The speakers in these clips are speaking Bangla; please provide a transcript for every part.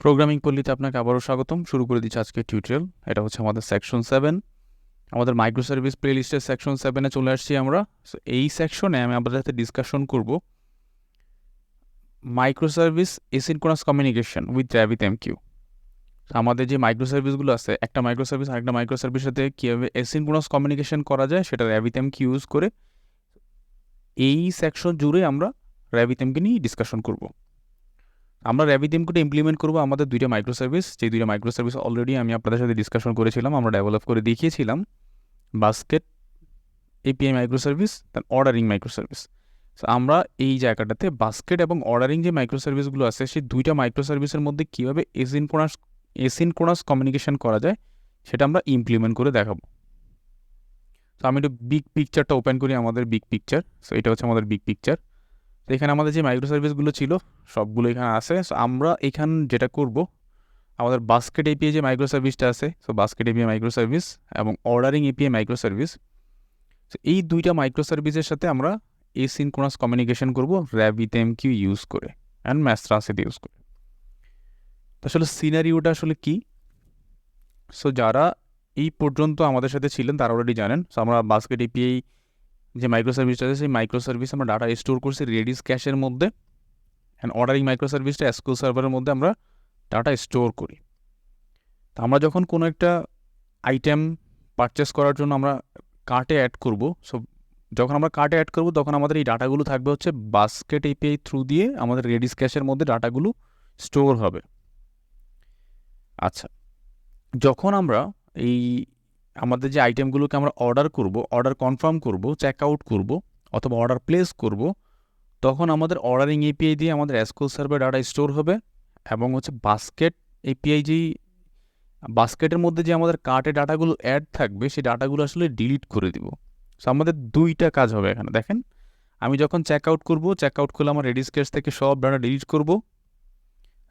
প্রোগ্রামিং পল্লীতে আপনাকে আবারও স্বাগতম। শুরু করে দিচ্ছি আজকে টিউটোরিয়াল। এটা হচ্ছে আমাদের সেকশন 7, আমাদের মাইক্রোসার্ভিস প্লেলিস্টের সেকশন 7-এ চলে আসছি আমরা। সো এই সেকশনে আমি আপনাদের সাথে ডিসকাশন করব microservice asynchronous communication with RabbitMQ। আমাদের যে মাইক্রোসার্ভিসগুলো আছে, একটা মাইক্রোসার্ভিস আরেকটা মাইক্রোসার্ভিসের সাথে কীভাবে এসিনক্রোনাস কমিউনিকেশন করা যায় সেটা RabbitMQ ইউজ করে এই সেকশন জুড়ে আমরা RabbitMQ নিয়ে ডিসকাশন করব। আমরা RabbitMQটা ইমপ্লিমেন্ট করব আমাদের দুইটা মাইক্রোসার্ভিস, যে দুইটা মাইক্রোসার্ভিস অলরেডি আমি আপনাদের সাথে ডিসকাশন করেছিলাম, আমরা ডেভেলপ করে দেখিয়েছিলাম। বাস্কেট এপিআই মাইক্রোসার্ভিস, দেন অর্ডারিং মাইক্রোসার্ভিস। সো আমরা এই জায়গাটাতে বাস্কেট এবং অর্ডারিং যে মাইক্রোসার্ভিসগুলো আছে সেই দুইটা মাইক্রোসার্ভিসের মধ্যে কীভাবে এসিনক্রোনাস কমিউনিকেশন করা যায় সেটা আমরা ইমপ্লিমেন্ট করে দেখাবো। তো আমি একটু বিগ পিকচারটা ওপেন করি, আমাদের বিগ পিকচার। সো এটা হচ্ছে আমাদের বিগ পিকচার। তো এখানে আমাদের যে মাইক্রোসার্ভিসগুলো ছিল সবগুলো এখানে আছে। সো আমরা এখান যেটা করব, আমাদের বাস্কেট এপিআই যে মাইক্রোসার্ভিসটা আছে, সো বাস্কেট এপিআই মাইক্রোসার্ভিস এবং অর্ডারিং এপিআই মাইক্রোসার্ভিস, সো এই দুইটা মাইক্রোসার্ভিসের সাথে আমরা এসিনক্রোনাস কমিউনিকেশন করব RabbitMQ ইউজ করে অ্যান্ড ম্যাথ ট্রান্সলেট ইউজ করে। আসলে সিনারিওটা আসলে কি? সো যারা এই পর্যন্ত আমাদের সাথে ছিলেন তারা অলরেডি জানেন। সো আমরা বাস্কেট এপিআই যে মাইক্রোসার্ভিসটা আছে সেই মাইক্রোসার্ভিস আমরা ডাটা স্টোর করছি রেডিস ক্যাশের মধ্যে, অ্যান্ড অর্ডারিং মাইক্রোসার্ভিসটা এসকিউএল সার্ভারের মধ্যে আমরা ডাটা স্টোর করি। তো আমরা যখন কোনো একটা আইটেম পারচেস করার জন্য আমরা কার্টে অ্যাড করব, সো যখন আমরা কার্টে অ্যাড করব তখন আমাদের এই ডাটাগুলো থাকবে হচ্ছে বাস্কেট এপিআই থ্রু দিয়ে আমাদের রেডিস ক্যাশের মধ্যে ডাটাগুলো স্টোর হবে। আচ্ছা, যখন আমরা এই আমাদের যে আইটেমগুলোকে আমরা অর্ডার করব, অর্ডার কনফার্ম করব, চেক আউট করব অথবা অর্ডার প্লেস করব, তখন আমাদের অর্ডারিং এপিআই দিয়ে আমাদের এসকিউএল সার্ভারে ডাটা স্টোর হবে এবং হচ্ছে বাস্কেট এপিআই যেই বাস্কেটের মধ্যে যে আমাদের কার্টে ডাটাগুলো অ্যাড থাকবে সেই ডাটাগুলো আসলে ডিলিট করে দিব। সো আমাদের দুইটা কাজ হবে এখানে। দেখেন, আমি যখন চেক আউট করবো, চেক আউট করলে আমার রেডিস ক্যাশ থেকে সব ডাটা ডিলিট করব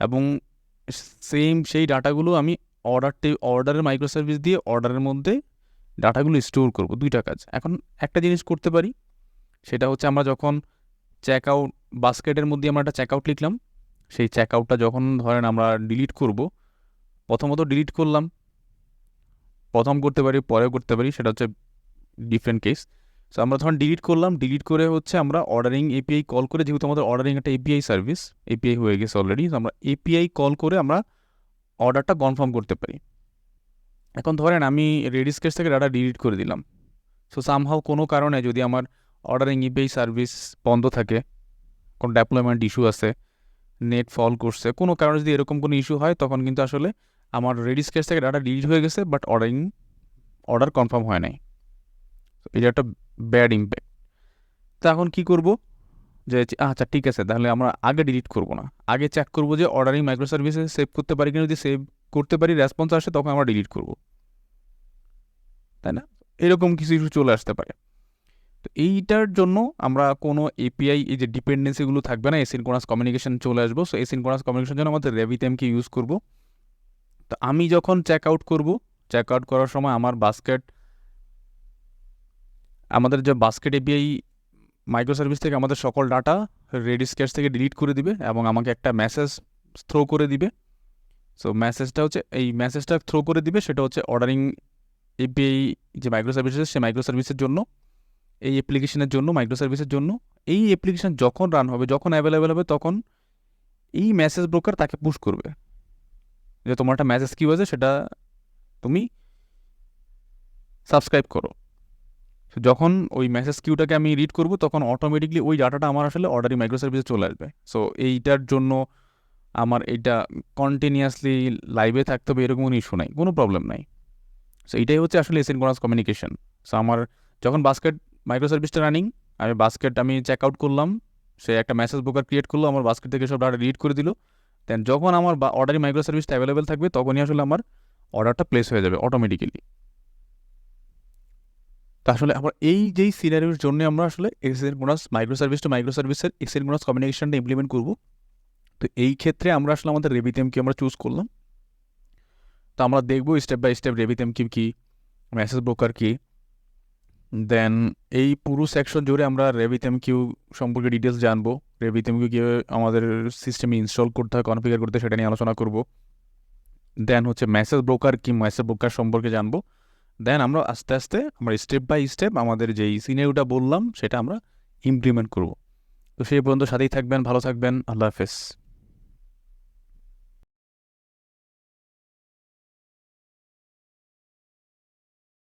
এবং সেই ডাটাগুলো আমি অর্ডারের মাইক্রোসার্ভিস দিয়ে অর্ডারের মধ্যে ডাটাগুলো স্টোর করব। দুইটা কাজ। এখন একটা জিনিস করতে পারি, সেটা হচ্ছে আমরা যখন চেক আউট বাস্কেটের মধ্যে আমরা একটা চেক আউট লিখলাম, সেই চেক আউটটা যখন ধরেন আমরা ডিলিট করব, প্রথমত ডিলিট করলাম, প্রথম করতে পারি পরেও করতে পারি, সেটা হচ্ছে ডিফারেন্ট কেস। সো আমরা ধরুন ডিলিট করলাম, ডিলিট করে হচ্ছে আমরা অর্ডারিং এপিআই কল করে, যেহেতু আমাদের অর্ডারিং একটা এপিআই সার্ভিস, এপিআই হয়ে গেছে অলরেডি, আমরা এপিআই কল করে আমরা অর্ডারটা কনফার্ম করতে পারি। এখন ধরেন আমি রেডিস ক্যাশ থেকে ডাটা ডিলিট করে দিলাম। সো সামহাও কোনো কারণে যদি আমার অর্ডারিং এপিআই সার্ভিস বন্ধ থাকে, কোনো ডেপ্লয়মেন্ট ইস্যু আছে, নেট ফল করছে, কোনো কারণে যদি এরকম কোনো ইস্যু হয়, তখন কিন্তু আসলে আমার রেডিস ক্যাশ থেকে ডাটা ডিলিট হয়ে গেছে বাট অর্ডার কনফার্ম হয় নাই। এটা একটা ব্যাড ইম্প্যাক্ট। তো এখন কী করব, যে আচ্ছা ঠিক আছে, তাহলে আমরা আগে ডিলিট করব না, আগে চেক করব যে অর্ডারিং মাইক্রোসার্ভিসে সেভ করতে পারি কিনা। যদি সেভ করতে পারি, রেসপন্স আসে, তখন আমরা ডিলিট করব, তাই না? এরকম কিছু ইস্যু চলে আসতে পারে। তো এইটার জন্য আমরা কোনো এপিআই এই যে ডিপেন্ডেন্সিগুলো থাকবে না, এসিনক্রোনাস কমিউনিকেশন চলে আসবো। সো এসিনক্রোনাস কমিউনিকেশন জন্য আমাদের RabbitMQ ইউজ করব। তো আমি যখন চেক আউট করব, চেক আউট করার সময় আমাদের যে বাস্কেট এপিআই মাইক্রোসার্ভিস থেকে আমাদের সকল ডাটা রেডিস ক্যাশ থেকে ডিলিট করে দিবে এবং আমাকে একটা মেসেজ থ্রো করে দিবে। সো মেসেজটা হচ্ছে, এই মেসেজটা থ্রো করে দিবে সেটা হচ্ছে অর্ডারিং এপিআই যে মাইক্রোসার্ভিস আছে সেই মাইক্রোসার্ভিসের জন্য, এই অ্যাপ্লিকেশনের জন্য, মাইক্রোসার্ভিসের জন্য। এই অ্যাপ্লিকেশন যখন রান হবে, যখন অ্যাভেলেবেল হবে, তখন এই মেসেজ ব্রোকার তাকে পুশ করবে যে তোমার একটা মেসেজ কিউ আছে, সেটা তুমি সাবস্ক্রাইব করো। যখন ওই মেসেজ কিউটাকে আমি রিড করব, তখন অটোমেটিকলি ওই ডাটাটা আমার আসলে অর্ডারিং মাইক্রোসার্ভিসে চলে আসবে। সো এইটার জন্য আমার এটা কন্টিনিউয়াসলি লাইভে থাকতে হবে এরকম কোনো ইস্যু নাই, কোনো প্রবলেম নাই। সো এইটাই হচ্ছে আসলে এসিনক্রোনাস কমিউনিকেশন। সো আমার যখন বাস্কেট মাইক্রোসার্ভিসটা রানিং, আমি চেক আউট করলাম, সে একটা মেসেজ ব্রোকার ক্রিয়েট করলো, আমার বাস্কেট থেকে সব ডাটা রিড করে দিল। দেন যখন আমার অর্ডারিং মাইক্রোসার্ভিসটা অ্যাভেলেবেল থাকবে, তখনই আসলে আমার অর্ডারটা প্লেস হয়ে যাবে অটোমেটিক্যালি। তো আসলে আমরা এই যেই সিনারিওর জন্য আমরা আসলে এসিনক্রোনাস মাইক্রোসার্ভিস টু মাইক্রোসার্ভিসের এসিনক্রোনাস কমিউনিকেশনটা ইমপ্লিমেন্ট করব। তো এই ক্ষেত্রে আমরা আসলে আমাদের RabbitMQ আমরা চুজ করলাম। তো আমরা দেখব স্টেপ বাই স্টেপ RabbitMQ কি, মেসেজ ব্রোকার কি, দেন এই পুরো সেকশন জুড়ে আমরা RabbitMQ সম্পর্কে ডিটেলস জানবো। RabbitMQ কীভাবে আমাদের সিস্টেমে ইনস্টল করতে হয়, কনফিগার করতে হয়, সেটা নিয়ে আলোচনা করব। দেন হচ্ছে মেসেজ ব্রোকার কি, মেসেজ ব্রোকার সম্পর্কে জানবো। দেন আমরা আস্তে আস্তে আমরা স্টেপ বাই স্টেপ আমাদের যেই সিনারিওটা বললাম সেটা আমরা ইমপ্লিমেন্ট করব। তো সেই পর্যন্ত সাথেই থাকবেন, ভালো থাকবেন, আল্লাহ হাফেজ।